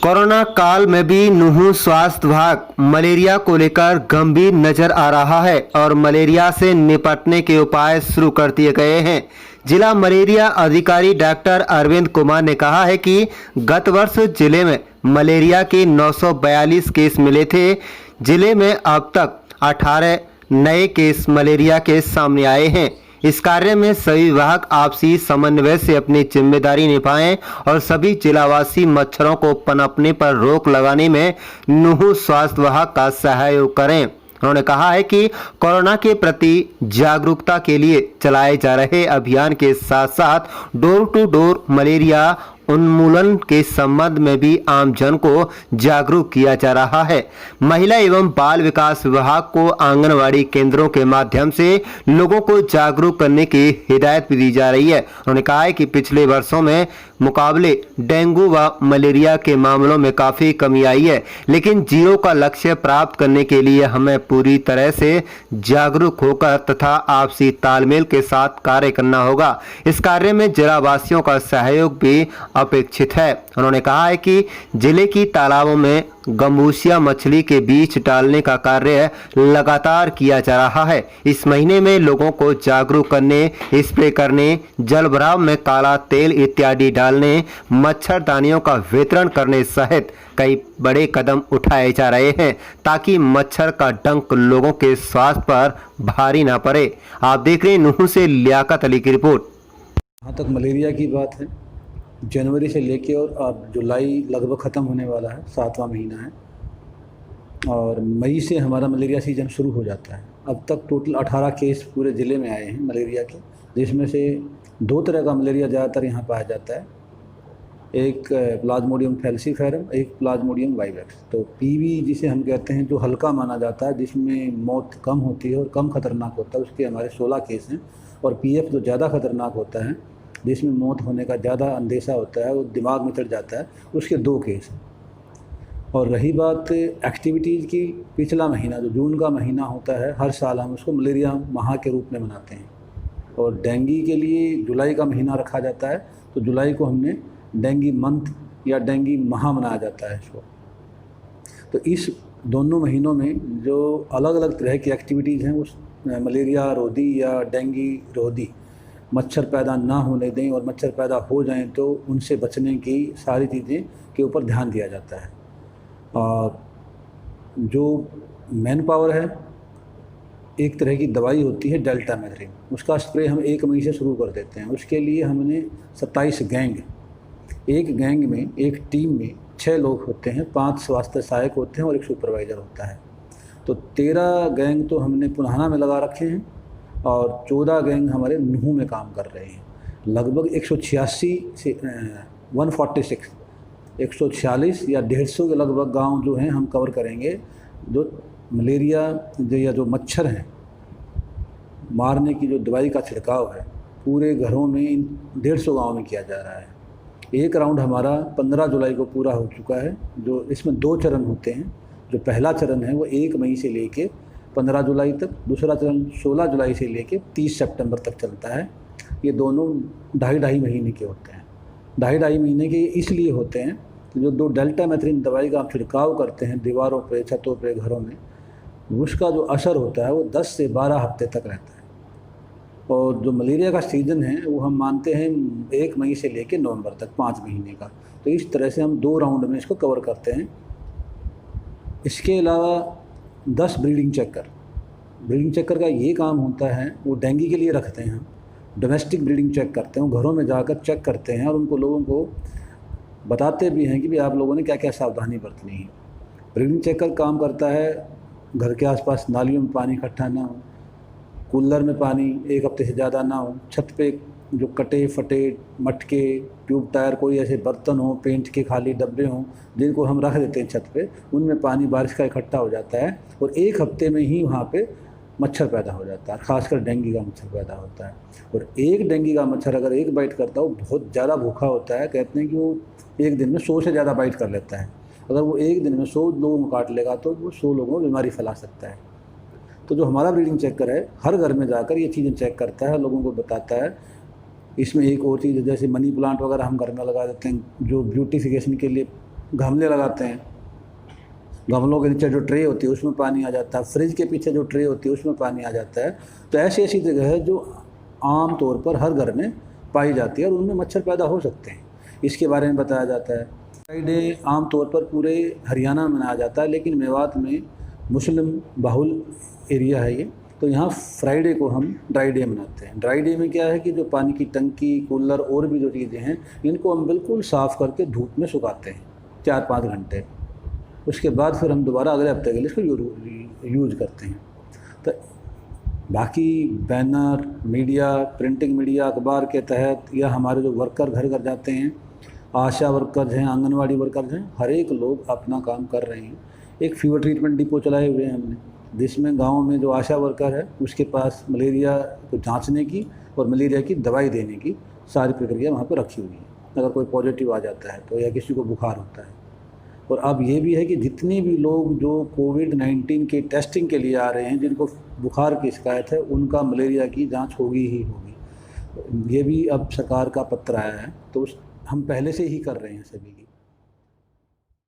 Corona काल में भी नुहू स्वास्थ्य विभाग मलेरिया को लेकर गंभीर नजर आ रहा है और मलेरिया से निपटने के उपाय शुरू कर दिए गए हैं। जिला मलेरिया अधिकारी डॉक्टर अरविंद कुमार ने कहा है कि गत वर्ष जिले में मलेरिया के 942 केस मिले थे। जिले में अब तक 18 नए केस मलेरिया के सामने आए हैं। इस कार्य में सभी विभाग आपसी समन्वय से अपनी जिम्मेदारी निभाएं और सभी जिलावासी मच्छरों को पनपने पर रोक लगाने में नुहू स्वास्थ्य विभाग का सहयोग करें। उन्होंने कहा है कि कोरोना के प्रति जागरूकता के लिए चलाए जा रहे अभियान के साथ साथ डोर टू डोर मलेरिया उन्मूलन के संबंध में भी आम जन को जागरूक किया जा रहा है। महिला एवं बाल विकास विभाग को आंगनवाड़ी केंद्रों के माध्यम से लोगों को जागरूक करने की हिदायत भी दी जा रही है। उन्होंने कहा है कि पिछले वर्षों में मुकाबले डेंगू व मलेरिया के मामलों में काफी कमी आई है, लेकिन जीरो का लक्ष्य प्राप्त करने के लिए हमें पूरी तरह से जागरूक होकर तथा आपसी तालमेल के साथ कार्य करना होगा। इस कार्य में जिलावासियों का सहयोग भी अपेक्षित है। उन्होंने कहा है कि जिले की तालाबों में गंबूसिया मछली के बीज डालने का कार्य लगातार किया जा रहा है। इस महीने में लोगों को जागरूक करने, स्प्रे करने, जल भराव में काला तेल इत्यादि डालने, मच्छरदानियों का वितरण करने सहित कई बड़े कदम उठाए जा रहे हैं ताकि मच्छर का डंक लोगों के स्वास्थ्य पर भारी ना पड़े। आप देख रहे हैं नुहू से लियाकत अली की रिपोर्ट। जहाँ तक मलेरिया की बात है, जनवरी से लेके और अब जुलाई लगभग ख़त्म होने वाला है, 7वां महीना है और मई से हमारा मलेरिया सीज़न शुरू हो जाता है। अब तक टोटल 18 केस पूरे ज़िले में आए हैं मलेरिया के, जिसमें से 2 तरह का मलेरिया ज़्यादातर यहाँ पाया जाता है। एक प्लाज्मोडियम फैल्सीफेरम, एक प्लाज्मोडियम वाइवेक्स। तो पीवी जिसे हम कहते हैं, जो हल्का माना जाता है, जिसमें मौत कम होती है और कम ख़तरनाक होता है, उसके हमारे 16 केस हैं। और पीएफ जो ज़्यादा ख़तरनाक होता है, जिसमें मौत होने का ज़्यादा अंदेशा होता है, वो दिमाग में चढ़ जाता है, उसके 2 केस हैं। और रही बात एक्टिविटीज़ की, पिछला महीना जो जून का महीना होता है, हर साल हम उसको मलेरिया माह के रूप में मनाते हैं। और डेंगू के लिए जुलाई का महीना रखा जाता है, तो जुलाई को हमने डेंगू मंथ या डेंगू माह मनाया जाता है इसको। तो इस दोनों महीनों में जो अलग अलग तरह की एक्टिविटीज़ हैं, उस मलेरिया रोधी या डेंगू रोधी मच्छर पैदा ना होने दें और मच्छर पैदा हो जाएं तो उनसे बचने की सारी चीज़ें के ऊपर ध्यान दिया जाता है। और जो मैन पावर है, एक तरह की दवाई होती है डेल्टामेथ्रिन, उसका स्प्रे हम 1 मई से शुरू कर देते हैं। उसके लिए हमने 27 गैंग, एक गैंग में, एक टीम में 6 लोग होते हैं, 5 स्वास्थ्य सहायक होते हैं और 1 सुपरवाइज़र होता है। तो 13 गैंग तो हमने पुनाहाना में लगा रखे हैं और 14 गैंग हमारे नुहू में काम कर रहे हैं। लगभग 186 से 146 या 150 के लगभग गांव जो हैं हम कवर करेंगे। जो मलेरिया या जो मच्छर हैं मारने की जो दवाई का छिड़काव है, पूरे घरों में इन 150 गाँव में किया जा रहा है। एक राउंड हमारा 15 जुलाई को पूरा हो चुका है, जो इसमें 2 चरण होते हैं। जो पहला चरण है वो 1 मई से लेके 15 जुलाई तक, दूसरा चरण 16 जुलाई से लेके 30 सितंबर तक चलता है। ये दोनों 2.5 महीने के होते हैं। 2.5 महीने के इसलिए होते हैं कि जो 2 डेल्टामेथ्रिन दवाई का आप छिड़काव करते हैं दीवारों पे, छतों पे, घरों में, उसका जो असर होता है वो 10 से 12 हफ्ते तक रहता है। और जो मलेरिया का सीज़न है वो हम मानते हैं 1 मई से लेके नवंबर तक, 5 महीने का। तो इस तरह से हम 2 राउंड में इसको कवर करते हैं। इसके अलावा 10 ब्रीडिंग चक्कर का ये काम होता है, वो डेंगू के लिए रखते हैं हम। डोमेस्टिक ब्रीडिंग चेक करते हैं, घरों में जाकर चेक करते हैं और उनको लोगों को बताते भी हैं कि भाई आप लोगों ने क्या क्या सावधानी बरतनी है। ब्रीडिंग चेकर काम करता है, घर के आसपास नालियों में पानी इकट्ठा ना हो, कूलर में पानी 1 हफ्ते से ज़्यादा ना हो, छत पे जो कटे फटे मटके, ट्यूब टायर, कोई ऐसे बर्तन हो, पेंट के खाली डब्बे हों जिनको हम रख देते हैं छत पे, उनमें पानी बारिश का इकट्ठा हो जाता है और 1 हफ्ते में ही वहाँ पे मच्छर पैदा हो जाता है। खासकर डेंगू का मच्छर पैदा होता है। और एक डेंगू का मच्छर अगर एक बाइट करता है, वो बहुत ज़्यादा भूखा होता है। कहते हैं कि वो एक दिन में 100 से ज़्यादा बाइट कर लेता है। अगर वो एक दिन में 100 लोगों को काट लेगा तो वो 100 लोगों को बीमारी फैला सकता है। तो जो हमारा ब्रीडिंग चेकर है, हर घर में जाकर ये चीज़ें चेक करता है, लोगों को बताता है। इसमें एक और चीज़, जैसे मनी प्लांट वगैरह हम घर में लगा देते हैं, जो ब्यूटिफिकेशन के लिए गमले लगाते हैं, गमलों के नीचे जो ट्रे होती है उसमें पानी आ जाता है, फ्रिज के पीछे जो ट्रे होती है उसमें पानी आ जाता है। तो ऐसी ऐसी जगह है जो आम तौर पर हर घर में पाई जाती है और उनमें मच्छर पैदा हो सकते हैं, इसके बारे में बताया जाता है। फ्राइडे आम तौर पर पूरे हरियाणा में मनाया जाता है, लेकिन मेवात में मुस्लिम बाहुल एरिया है ये, तो यहाँ फ्राइडे को हम ड्राई डे मनाते हैं। ड्राई डे में क्या है कि जो पानी की टंकी, कूलर और भी जो चीज़ें हैं इनको हम बिल्कुल साफ़ करके धूप में सुखाते हैं 4-5 घंटे। उसके बाद फिर हम दोबारा अगले हफ्ते के लिए इसको यूज़ करते हैं। तो बाकी बैनर, मीडिया, प्रिंटिंग मीडिया, अखबार के तहत या हमारे जो वर्कर घर घर जाते हैं, आशा वर्कर्स हैं, आंगनवाड़ी वर्कर्स हैं, हर एक लोग अपना काम कर रहे हैं। एक फीवर ट्रीटमेंट डिपो चलाए हुए हैं हमने, जिसमें गांव में जो आशा वर्कर है उसके पास मलेरिया को जांचने की और मलेरिया की दवाई देने की सारी प्रक्रिया वहाँ पर रखी हुई है। अगर कोई पॉजिटिव आ जाता है तो या किसी को बुखार होता है। और अब ये भी है कि जितने भी लोग जो कोविड-19 के टेस्टिंग के लिए आ रहे हैं, जिनको बुखार की शिकायत है, उनका मलेरिया की जांच होगी ही होगी। ये भी अब सरकार का पत्र आया है, तो हम पहले से ही कर रहे हैं सभी की।